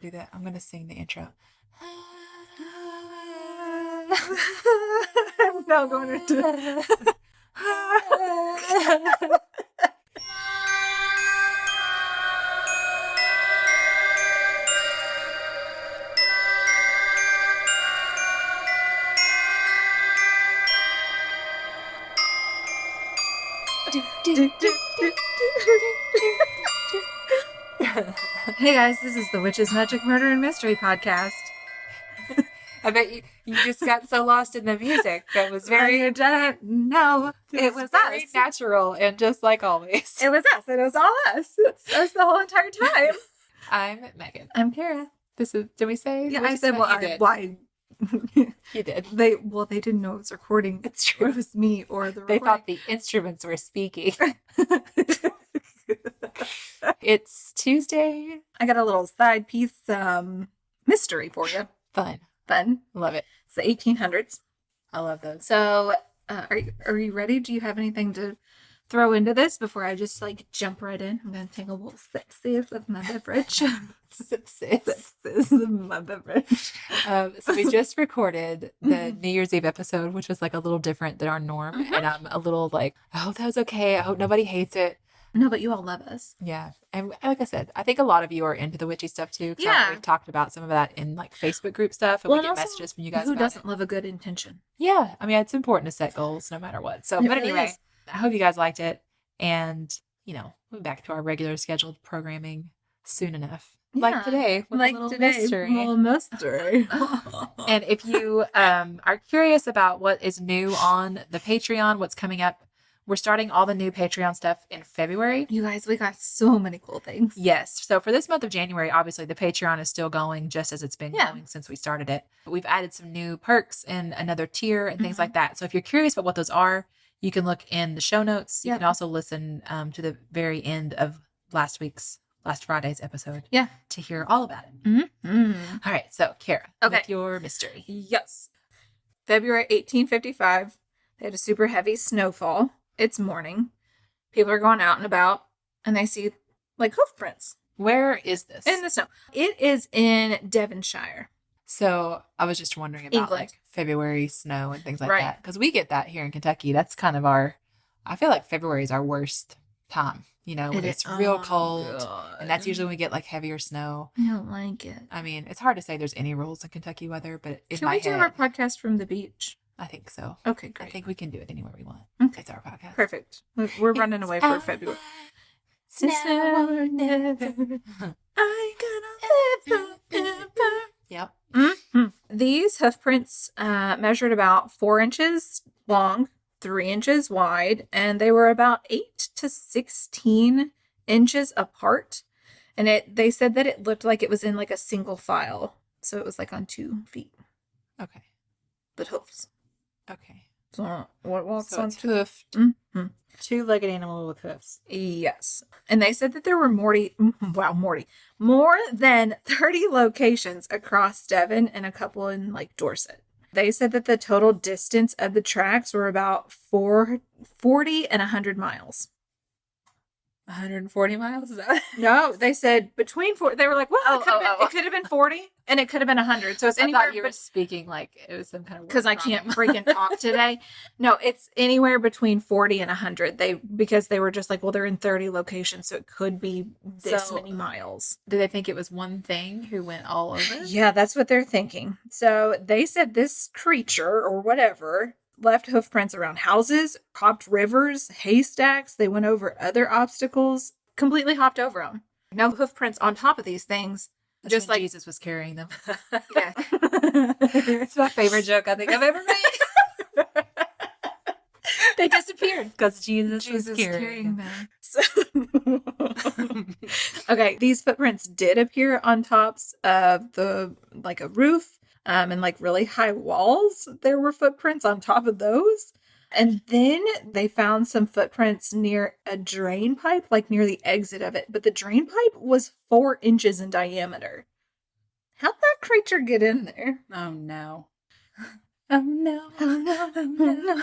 do that. I'm going to sing the intro. I'm now going into... Hey guys, this is the Witches, Magic, Murder, and Mystery podcast. I bet you just got so lost in the music. That was very... You didn't know it was very us. natural and just like always. It was us. It was all us. It's us the whole entire time. I'm Megan. I'm Kara. This is... Did we say? Yeah, I said, well, you did. why? You did. They didn't know it was recording. It's true. It was me or the They recording. thought the instruments were speaking. It's Tuesday. I got a little side piece mystery for you. Fun. Love it. It's the 1800s. I love those. So, are you ready? Do you have anything to throw into this before I just jump right in? I'm gonna take a little sip of my beverage. Sip of my beverage. So we just recorded the New Year's Eve episode, which was a little different than our norm, and I'm a little I hope that was okay. I hope nobody hates it. No, but you all love us. Yeah. And like I said, I think a lot of you are into the witchy stuff too. Yeah. We've talked about some of that in Facebook group stuff. And we get also, messages from you guys. Who about doesn't it. love a good intention? Yeah. I mean, it's important to set goals no matter what. So, It but really anyway, is. I hope you guys liked it. And, we'll be back to our regular scheduled programming soon enough. Yeah. Like today. With a little mystery. Little mystery. And if you are curious about what is new on the Patreon, what's coming up, we're starting all the new Patreon stuff in February. You guys, we got so many cool things. Yes. So for this month of January, obviously the Patreon is still going just as it's been going since we started it. We've added some new perks and another tier and things like that. So if you're curious about what those are, you can look in the show notes. You can also listen to the very end of last Friday's episode. Yeah. To hear all about it. Mm-hmm. All right. So Kara, with your mystery. Yes. February 1855, they had a super heavy snowfall. It's morning. People are going out and about, and they see hoof prints. Where is this? In the snow. It is in Devonshire. So I was just wondering about England. February snow and things like Right. that. Because we get that here in Kentucky. That's kind of I feel like February is our worst time, when it's real cold. God. And that's usually when we get heavier snow. I don't like it. I mean, it's hard to say there's any rules in Kentucky weather, but in Can my we do head, our podcast from the beach? I think so. Okay, I great. think we can do it anywhere we want. Okay. It's our podcast. Perfect. We're running away for February. Snow never. I gonna live forever. Yep. Mm-hmm. These hoof prints measured about 4 inches long, 3 inches wide, and they were about 8 to 16 inches apart. And they said that it looked like it was in a single file. So it was on 2 feet. Okay. But hoofs. Okay. So what walks So on it's 2? hoofed. Mm-hmm. Two-legged animal with hoofs. Yes. And they said that there were more than 30 locations across Devon and a couple in Dorset. They said that the total distance of the tracks were about 40 and 100 miles. 140 miles? Is that? No, they said between 40. They were like, well, it could have been 40 and it could have been 100. So it's I anywhere. thought you were speaking it was some kind of because I can't freaking talk today. No, it's anywhere between 40 and 100. Because they were just they're in 30 locations, so it could be this many miles. Did they think it was one thing who went all over? Yeah, that's what they're thinking. So they said this creature or whatever left hoof prints around houses, hopped rivers, haystacks. They went over other obstacles, completely hopped over them. No hoof prints on top of these things. That's just when Jesus was carrying them. Yeah. It's my favorite joke I think I've ever made. They disappeared because Jesus was carrying them. So, okay, these footprints did appear on tops of a roof and really high walls. There were footprints on top of those. And then they found some footprints near a drain pipe, near the exit of it. But the drain pipe was 4 inches in diameter. How'd that creature get in there? Oh, no. Oh, no. Oh, no. Oh, no.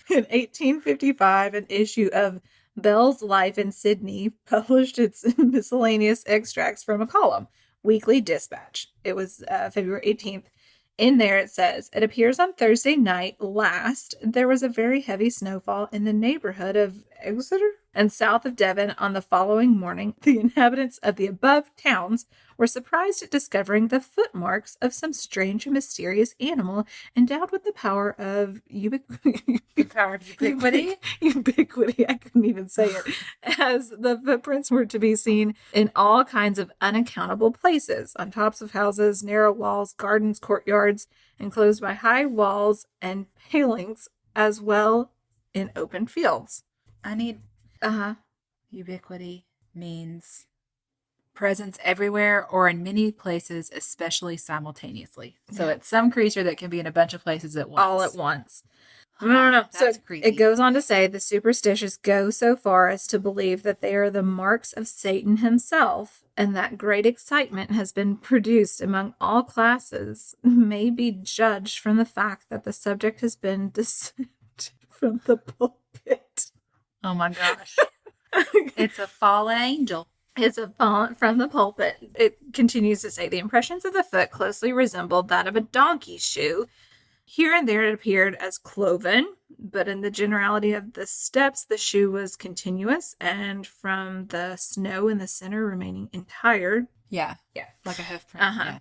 In 1855, an issue of Bell's Life in Sydney published its miscellaneous extracts from a column. Weekly Dispatch. It was February 18th. In there it says, it appears on Thursday night last, there was a very heavy snowfall in the neighborhood of Exeter and south of Devon on the following morning. The inhabitants of the above towns were surprised at discovering the footmarks of some strange and mysterious animal endowed with the power of ubiquity. Ubiquity. I couldn't even say it. As the footprints were to be seen in all kinds of unaccountable places, on tops of houses, narrow walls, gardens, courtyards, enclosed by high walls and palings, as well in open fields. Ubiquity means presence everywhere or in many places, especially simultaneously. So it's some creature that can be in a bunch of places at once. All at once. No. That's So creepy. it goes on to say the superstitious go so far as to believe that they are the marks of Satan himself, and that great excitement has been produced among all classes may be judged from the fact that the subject has been dismissed from the pulpit. Oh my gosh. It's a fallen angel. It's a font from the pulpit. It continues to say the impressions of the foot closely resembled that of a donkey's shoe. Here and there it appeared as cloven, but in the generality of the steps, the shoe was continuous, and from the snow in the center remaining entire. Yeah. Like a hoof print. Yeah.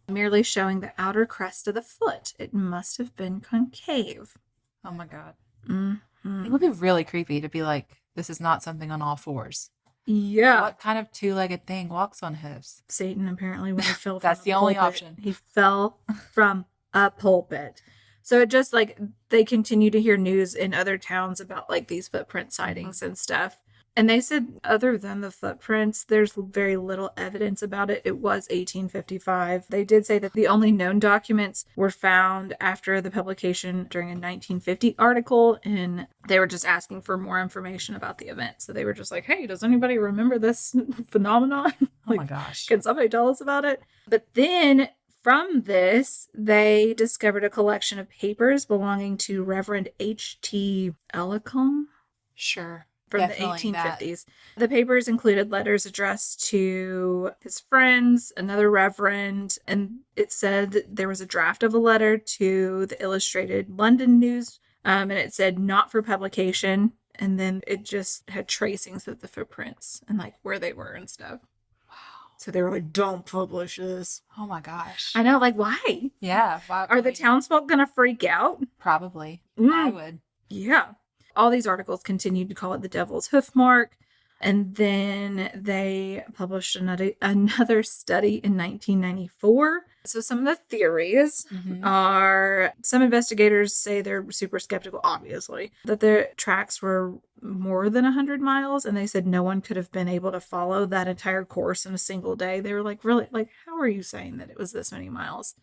Merely showing the outer crest of the foot. It must have been concave. Oh my God. Mm-hmm. It would be really creepy to be like, this is not something on all fours. Yeah. What kind of two-legged thing walks on hooves? Satan, apparently, when he fell from That's the only pulpit, option. He fell from a pulpit. So it just like they continue to hear news in other towns about like these footprint sightings and stuff. And they said other than the footprints, there's very little evidence about it. It was 1855. They did say that the only known documents were found after the publication during a 1950 article, and they were just asking for more information about the event. So they were just like, hey, does anybody remember this phenomenon? Oh my gosh. Can somebody tell us about it? But then from this, they discovered a collection of papers belonging to Reverend H.T. Ellicombe. Sure. From the 1850s. The papers included letters addressed to his friends, another reverend, and it said that there was a draft of a letter to the Illustrated London News, and it said not for publication, and then it just had tracings of the footprints and like where they were and stuff. Wow. So they were like, don't publish this. Oh my gosh. I know, like why? Yeah. Why, Are the townsfolk gonna freak out? Probably. I would. Yeah. All these articles continued to call it the devil's hoof mark. And then they published another study in 1994. So some of the theories are, some investigators say they're super skeptical, obviously, that their tracks were more than 100 miles. And they said no one could have been able to follow that entire course in a single day. They were like, really? Like, how are you saying that it was this many miles?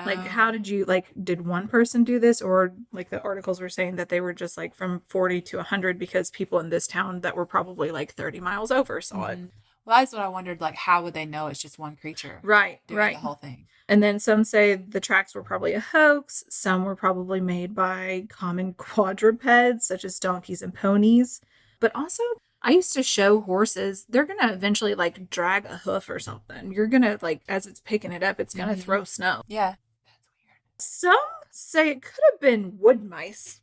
Like, how did you, like, did one person do this? Or, like, the articles were saying that they were just, like, from 40 to 100 because people in this town that were probably, like, 30 miles over saw it. Well, that's what I wondered, like, how would they know it's just one creature? Right. The whole thing. And then some say the tracks were probably a hoax. Some were probably made by common quadrupeds, such as donkeys and ponies. But also, I used to show horses, they're going to eventually, like, drag a hoof or something. You're going to, like, as it's picking it up, it's going to throw snow. Yeah. Some say it could have been wood mice.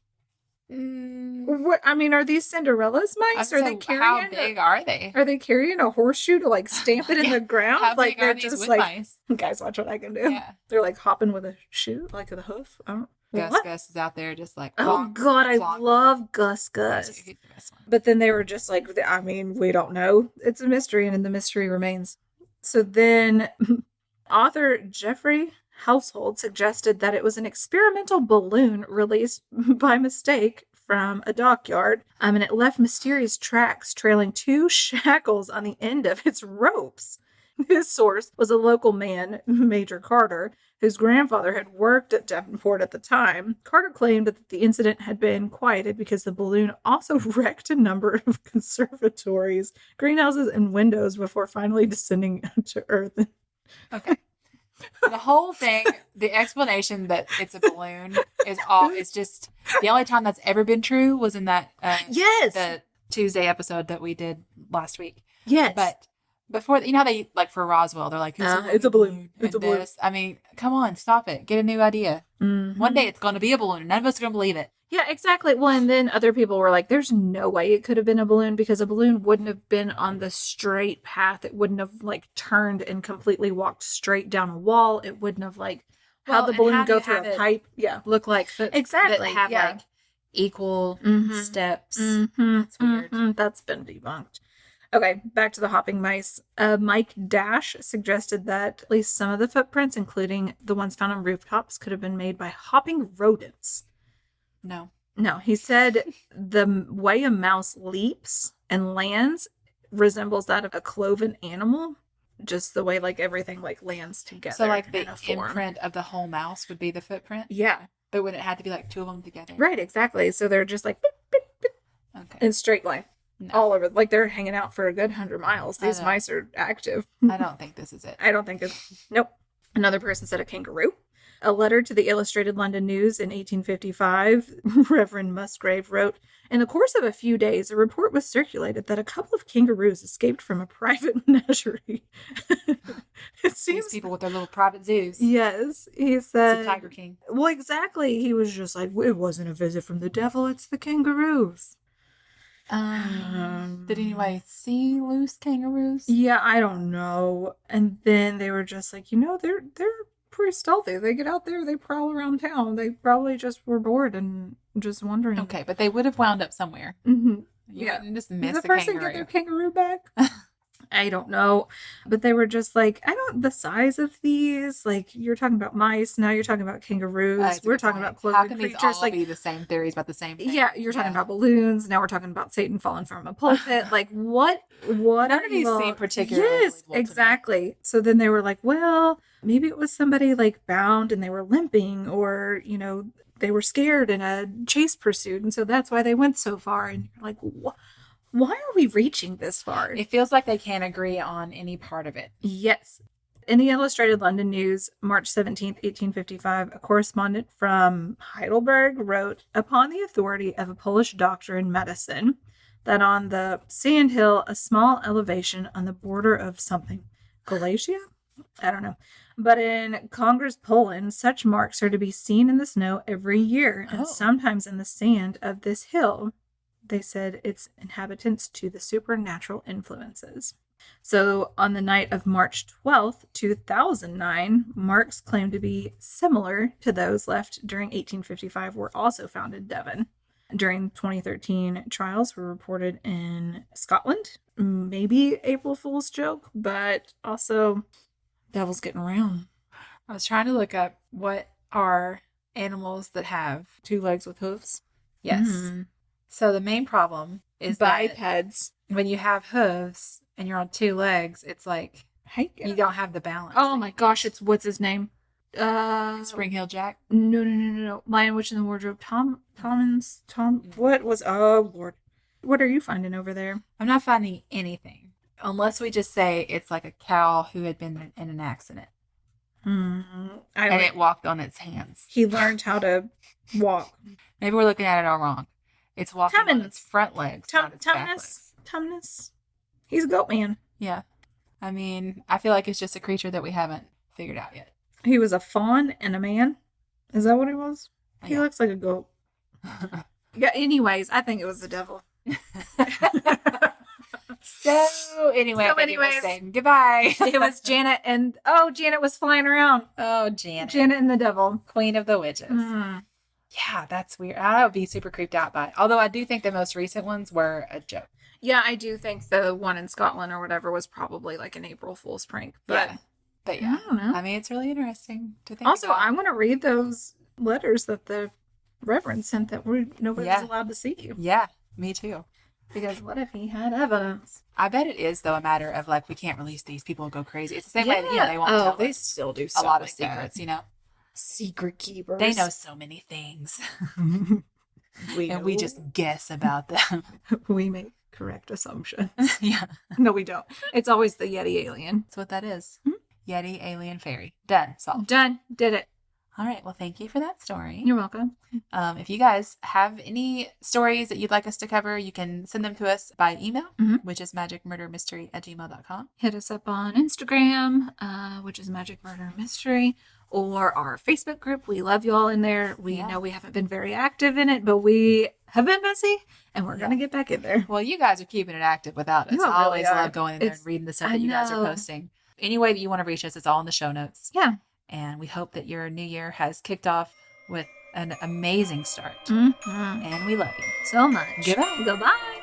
What, I mean, are these Cinderella's mice? Are they carrying? How big are they? Are they carrying a horseshoe to like stamp it in the ground? How like big are they're these just wood like, mice? guys, watch what I can do. Yeah. They're like hopping with a shoe, like with a hoof. I don't. Gus is out there just like. Oh God, I love Gus. He's the best one. But then they were just like, I mean, we don't know. It's a mystery, and the mystery remains. So then, author Jeffrey Household suggested that it was an experimental balloon released by mistake from a dockyard, and it left mysterious tracks trailing 2 shackles on the end of its ropes. His source was a local man, Major Carter, whose grandfather had worked at Devonport at the time. Carter claimed that the incident had been quieted because the balloon also wrecked a number of conservatories, greenhouses, and windows before finally descending to Earth. Okay. The whole thing, the explanation that it's a balloon is just the only time that's ever been true was in that yes, the Tuesday episode that we did last week. Yes, but Before, you know how they, like for Roswell, they're like, it's a balloon. It's a balloon. I mean, come on, stop it. Get a new idea. Mm-hmm. One day it's going to be a balloon. None of us are going to believe it. Yeah, exactly. Well, and then other people were like, there's no way it could have been a balloon because a balloon wouldn't have been on the straight path. It wouldn't have like turned and completely walked straight down a wall. It wouldn't have like how the balloon go through a pipe. Yeah. Look like foot exactly. That have yeah. like equal steps. Mm-hmm. That's weird. Mm-hmm. That's been debunked. Okay, back to the hopping mice. Mike Dash suggested that at least some of the footprints, including the ones found on rooftops, could have been made by hopping rodents. No, he said the way a mouse leaps and lands resembles that of a cloven animal. Just the way like everything like lands together. So like the imprint of the whole mouse would be the footprint? Yeah. But would it have to be like two of them together? Right, exactly. So they're just like beep, beep, beep, okay. in straight line. No. All over. Like they're hanging out for a good 100 miles. These mice are active. I don't think this is it. I don't think it's... Nope. Another person said a kangaroo. A letter to the Illustrated London News in 1855, Reverend Musgrave wrote, in the course of a few days, a report was circulated that a couple of kangaroos escaped from a private menagerie. It seems... These people with their little private zoos. Yes. He said... It's a Tiger King. Well, exactly. He was just like, it wasn't a visit from the devil, it's the kangaroos. Did anybody see loose kangaroos? Yeah, I don't know. And then they were just like, they're pretty stealthy. They get out there, they prowl around town. They probably just were bored and just wondering. Okay, but they would have wound up somewhere. Mm-hmm. You wouldn't just miss the the person kangaroo. get their kangaroo back? I don't know. But they were just like, the size of these, like you're talking about mice, now you're talking about kangaroos. We're talking about cloven How can creatures. these all be the same theories about the same thing? Yeah, you're talking about balloons. Now we're talking about Satan falling from a pulpit. Like what? None of these seem particularly. Yes, exactly. So then they were like, well, maybe it was somebody like bound and they were limping, or they were scared in a chase pursuit, and so that's why they went so far. And you're like, what? Why are we reaching this far? It feels like they can't agree on any part of it. Yes. In the Illustrated London News, March 17th, 1855, a correspondent from Heidelberg wrote, upon the authority of a Polish doctor in medicine, that on the sand hill, a small elevation on the border of something, Galatia? I don't know. But in Congress, Poland, such marks are to be seen in the snow every year, and sometimes in the sand of this hill. They said its inhabitants to the supernatural influences. So on the night of March 12th, 2009, marks claimed to be similar to those left during 1855 were also found in Devon. During 2013, trials were reported in Scotland. Maybe April Fool's joke, but also devil's getting around. I was trying to look up what are animals that have 2 legs with hooves. Yes. Mm-hmm. So the main problem is bipeds. That when you have hooves and you're on 2 legs, it's like you don't have the balance. Oh my gosh, it's what's his name? Spring Hill Jack? No. Lion, Witch, and the Wardrobe. Tom. What was? Oh Lord, what are you finding over there? I'm not finding anything unless we just say it's like a cow who had been in an accident. Mm-hmm. And it walked on its hands. He learned how to walk. Maybe we're looking at it all wrong. It's walking on its front legs, not its back legs. Tumnus. He's a goat man. Yeah. I mean, I feel like it's just a creature that we haven't figured out yet. He was a fawn and a man. Is that what he was? Yeah. He looks like a goat. Yeah, anyways, I think it was the devil. So, anyways, saying goodbye. It was Janet and... Oh, Janet was flying around. Oh, Janet. Janet and the devil. Queen of the witches. Mm. Yeah, that's weird. I would be super creeped out by it. Although I do think the most recent ones were a joke. Yeah, I do think the one in Scotland or whatever was probably like an April Fool's prank. But yeah, I don't know. I mean, it's really interesting to think also, about. I want to read those letters that the Reverend sent that nobody's allowed to see. Yeah, me too. Because what if he had evidence? I bet it is, though, a matter of like, we can't release these. People will go crazy. It's the same way that, they won't tell they still do stuff a lot like of secrets, that. Secret keepers. They know so many things. We just guess about them. We make correct assumptions. Yeah. No, we don't. It's always the Yeti alien. That's what that is. Hmm? Yeti, alien, fairy. Done. Solved. Done. Did it. All right. Well, thank you for that story. You're welcome. If you guys have any stories that you'd like us to cover, you can send them to us by email, which is magicmurdermystery@gmail.com. Hit us up on Instagram, which is Magic Murder Mystery, or our Facebook group. We love you all in there. We know we haven't been very active in it, but we have been busy, and we're going to get back in there. Well, you guys are keeping it active without us. I always love going in there and reading the stuff that you guys are posting. Any way that you want to reach us, it's all in the show notes. Yeah. And we hope that your new year has kicked off with an amazing start. And we love you so much. Goodbye. Goodbye.